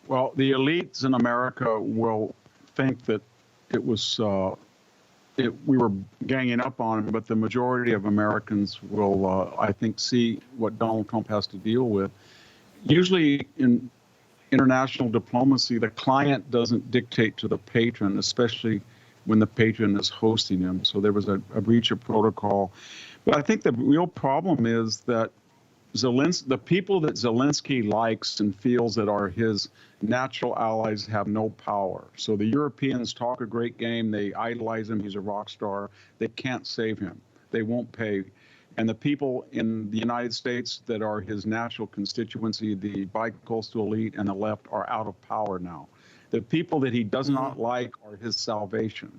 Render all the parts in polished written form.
Well, the elites in America will think that it was we were ganging up on him, but the majority of Americans will, I think, see what Donald Trump has to deal with. Usually in international diplomacy, the client doesn't dictate to the patron, especially when the patron is hosting him. So there was a breach of protocol. But I think the real problem is that the people that Zelenskyy likes and feels that are his natural allies have no power. So the Europeans talk a great game. They idolize him. He's a rock star. They can't save him. They won't pay. And the people in the United States that are his natural constituency, the bi-coastal elite and the left, are out of power now. The people that he does not like are his salvation,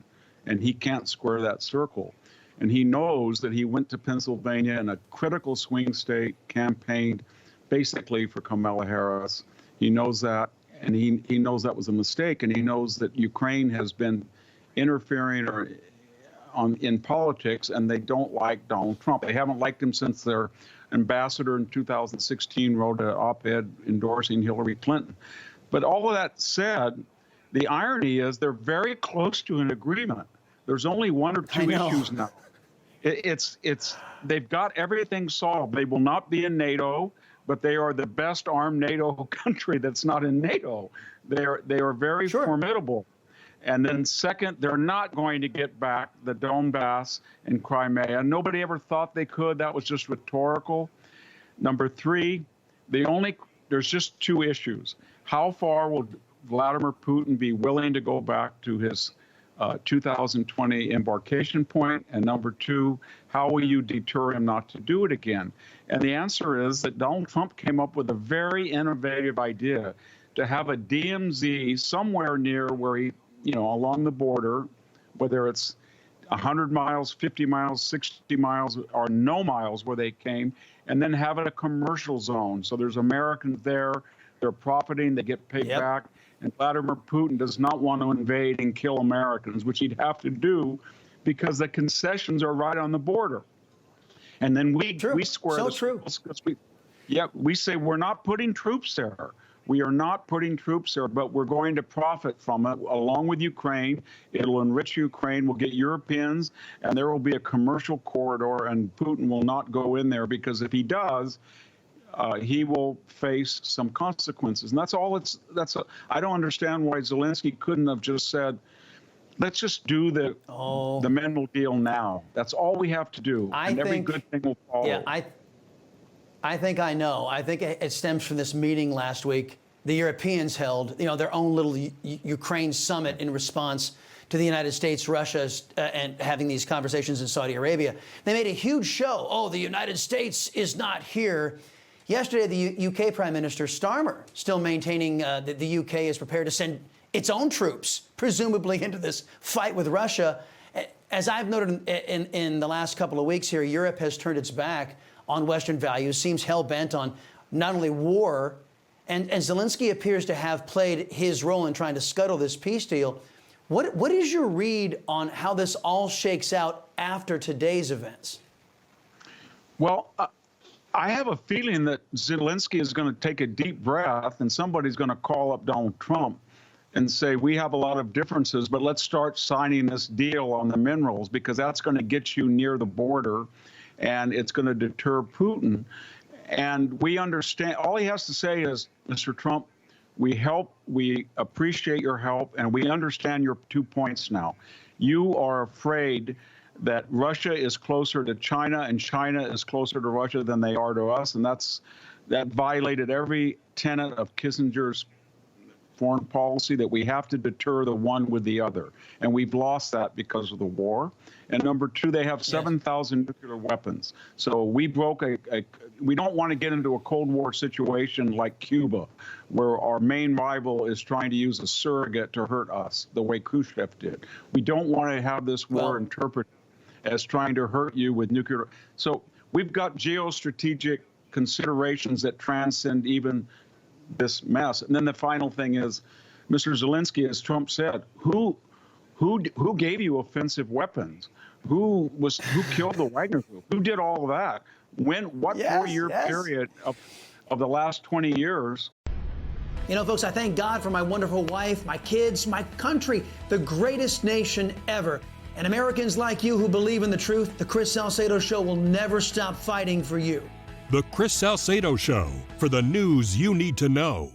and he can't square that circle. And he knows that he went to Pennsylvania in a critical swing state, campaigned basically for Kamala Harris. He knows that, and he knows that was a mistake, and he knows that Ukraine has been interfering in politics, and they don't like Donald Trump. They haven't liked him since their ambassador in 2016 wrote an op-ed endorsing Hillary Clinton. But all of that said, the irony is they're very close to an agreement. There's only one or two issues now. They've got everything solved. They will not be in NATO, but they are the best armed NATO country that's not in NATO. They are very formidable. And then second, they're not going to get back the Donbass and Crimea. Nobody ever thought they could. That was just rhetorical. Number three, there's just two issues. How far will Vladimir Putin be willing to go back to his 2020 embarkation point? And number two, how will you deter him not to do it again? And the answer is that Donald Trump came up with a very innovative idea to have a DMZ somewhere near where he, along the border, whether it's 100 miles, 50 miles, 60 miles, or no miles where they came, and then have it a commercial zone. So there's Americans there, they're profiting, they get paid back. And Vladimir Putin does not want to invade and kill Americans, which he'd have to do because the concessions are right on the border. And then we square we say we're not putting troops there. We are not putting troops there, but we're going to profit from it along with Ukraine. It'll enrich Ukraine. We'll get Europeans, and there will be a commercial corridor, and Putin will not go in there because if he does, he will face some consequences. And that's all I don't understand why Zelenskyy couldn't have just said, let's just do the mental deal now. That's all we have to do. Every good thing will follow. Yeah, I think I know. I think it stems from this meeting last week. The Europeans held, their own little Ukraine summit in response to the United States, Russia, and having these conversations in Saudi Arabia. They made a huge show. Oh, the United States is not here. Yesterday, the UK Prime Minister Starmer still maintaining that the UK is prepared to send its own troops, presumably into this fight with Russia. As I've noted in the last couple of weeks here, Europe has turned its back on Western values, seems hell-bent on not only war, and Zelenskyy appears to have played his role in trying to scuttle this peace deal. What is your read on how this all shakes out after today's events? Well, I have a feeling that Zelenskyy is going to take a deep breath and somebody's going to call up Donald Trump and say, we have a lot of differences, but let's start signing this deal on the minerals because that's going to get you near the border and it's going to deter Putin. And we understand, all he has to say is, Mr. Trump, we appreciate your help, and we understand your 2 points now. You are afraid that Russia is closer to China and China is closer to Russia than they are to us, and that violated every tenet of Kissinger's foreign policy, that we have to deter the one with the other. And we've lost that because of the war. And number two, they have 7,000 nuclear weapons. So we broke we don't want to get into a Cold War situation like Cuba, where our main rival is trying to use a surrogate to hurt us, the way Khrushchev did. We don't want to have this war interpreted as trying to hurt you with nuclear. So we've got geostrategic considerations that transcend even this mess. And then the final thing is, Mr. Zelenskyy, as Trump said, who gave you offensive weapons? Who killed the Wagner Group? Who did all of that? What 4-year period of the last 20 years? You know, folks, I thank God for my wonderful wife, my kids, my country, the greatest nation ever. And Americans like you who believe in the truth, the Chris Salcedo Show will never stop fighting for you. The Chris Salcedo Show, for the news you need to know.